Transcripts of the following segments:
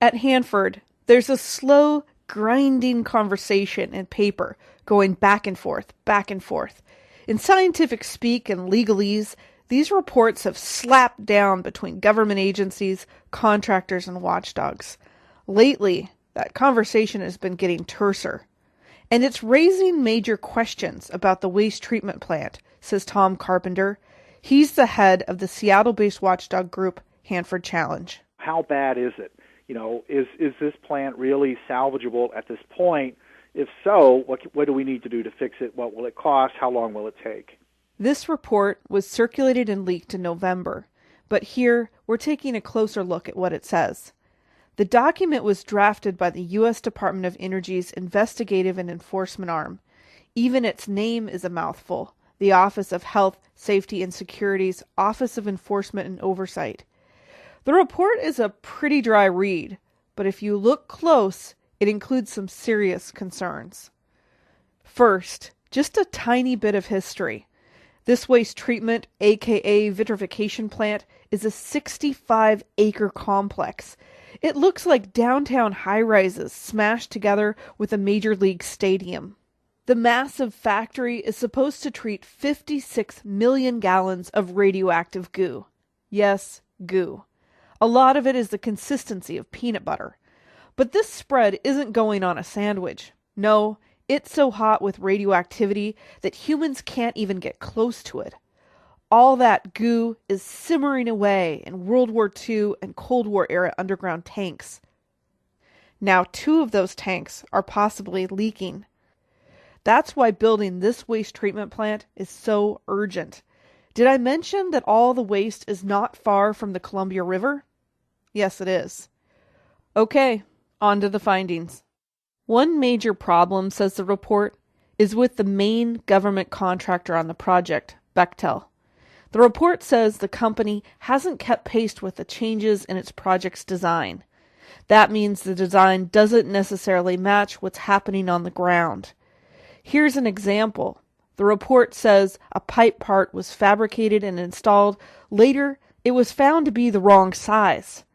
At Hanford, there's a slow, grinding conversation in paper going back and forth, back and forth. In scientific speak and legalese, these reports have slapped down between government agencies, contractors, and watchdogs. Lately, that conversation has been getting terser. And it's raising major questions about the waste treatment plant, says Tom Carpenter. He's the head of the Seattle-based watchdog group, Hanford Challenge. How bad is it? Is this plant really salvageable at this point? If so, what do we need to do to fix it? What will it cost? How long will it take? This report was circulated and leaked in November, but here we're taking a closer look at what it says. The document was drafted by the U.S. Department of Energy's investigative and enforcement arm. Even its name is a mouthful, the Office of Health, Safety, and Security's Office of Enforcement and Oversight. The report is a pretty dry read, but if you look close, it includes some serious concerns. First, just a tiny bit of history. This waste treatment, aka vitrification plant, is a 65-acre complex. It looks like downtown high-rises smashed together with a major league stadium. The massive factory is supposed to treat 56 million gallons of radioactive goo. Yes, goo. A lot of it is the consistency of peanut butter. But this spread isn't going on a sandwich. No, it's so hot with radioactivity that humans can't even get close to it. All that goo is simmering away in World War II and Cold War era underground tanks. Now 2 of those tanks are possibly leaking. That's why building this waste treatment plant is so urgent. Did I mention that all the waste is not far from the Columbia River? Yes, it is. Okay, on to the findings. One major problem, says the report, is with the main government contractor on the project, Bechtel. The report says the company hasn't kept pace with the changes in its project's design. That means the design doesn't necessarily match what's happening on the ground. Here's an example. The report says a pipe part was fabricated and installed. Later, it was found to be the wrong size.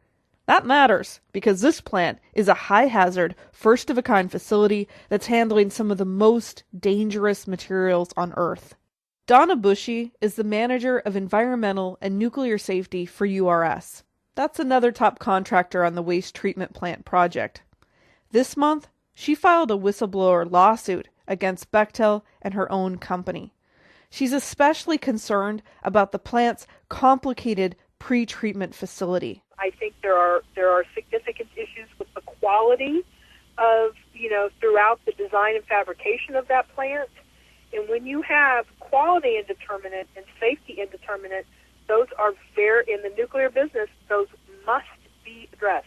That matters because this plant is a high-hazard, first-of-a-kind facility that's handling some of the most dangerous materials on Earth. Donna Bushy is the manager of environmental and nuclear safety for URS. That's another top contractor on the waste treatment plant project. This month, she filed a whistleblower lawsuit against Bechtel and her own company. She's especially concerned about the plant's complicated pre-treatment facility. I think there are significant issues with the quality of, throughout the design and fabrication of that plant. And when you have quality indeterminate and safety indeterminate, those are in the nuclear business, those must be addressed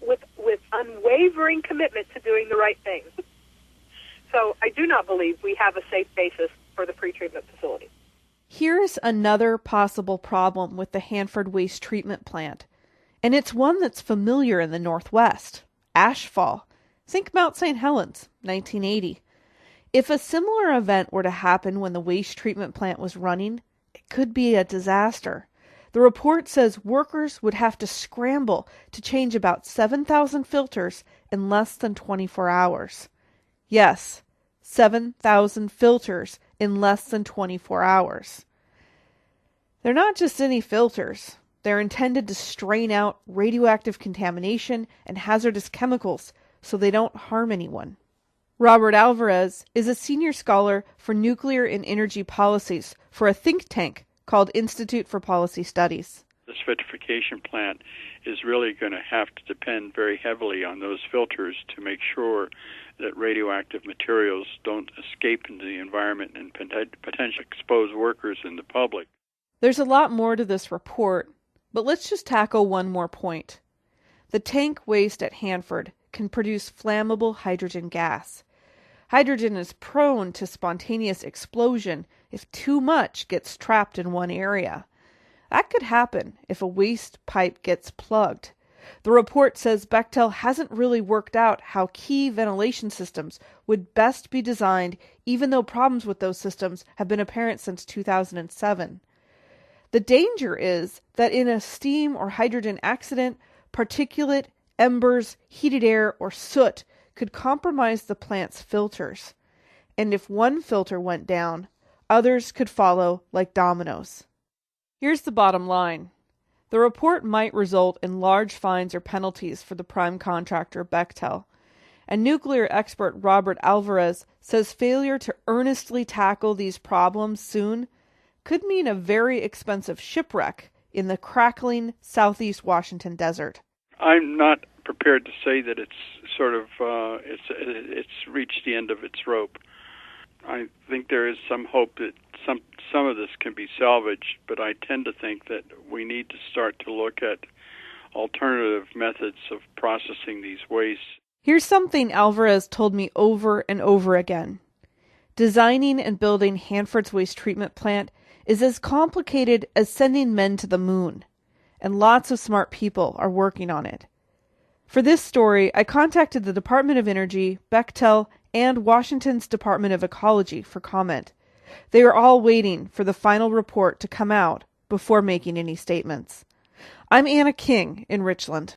with unwavering commitment to doing the right thing. So I do not believe we have a safe basis for the pretreatment facility. Here's another possible problem with the Hanford waste treatment plant, and it's one that's familiar in the Northwest: ashfall. Think Mount St. Helens, 1980. If a similar event were to happen when the waste treatment plant was running, it could be a disaster. The report says workers would have to scramble to change about 7,000 filters in less than 24 hours. Yes, 7,000 filters in less than 24 hours. They're not just any filters. They're intended to strain out radioactive contamination and hazardous chemicals so they don't harm anyone. Robert Alvarez is a senior scholar for nuclear and energy policies for a think tank called Institute for Policy Studies. This vitrification plant is really going to have to depend very heavily on those filters to make sure that radioactive materials don't escape into the environment and potentially expose workers and the public. There's a lot more to this report, but let's just tackle one more point. The tank waste at Hanford can produce flammable hydrogen gas. Hydrogen is prone to spontaneous explosion if too much gets trapped in one area. That could happen if a waste pipe gets plugged. The report says Bechtel hasn't really worked out how key ventilation systems would best be designed, even though problems with those systems have been apparent since 2007. The danger is that in a steam or hydrogen accident, particulate, embers, heated air, or soot could compromise the plant's filters. And if one filter went down, others could follow like dominoes. Here's the bottom line. The report might result in large fines or penalties for the prime contractor, Bechtel. And nuclear expert Robert Alvarez says failure to earnestly tackle these problems soon could mean a very expensive shipwreck in the crackling southeast Washington desert. I'm not prepared to say that it's sort of it's reached the end of its rope. I think there is some hope that some of this can be salvaged, but I tend to think that we need to start to look at alternative methods of processing these wastes. Here's something Alvarez told me over and over again. Designing and building Hanford's waste treatment plant is as complicated as sending men to the moon, and lots of smart people are working on it. For this story, I contacted the Department of Energy, Bechtel, and Washington's Department of Ecology for comment. They are all waiting for the final report to come out before making any statements. I'm Anna King in Richland.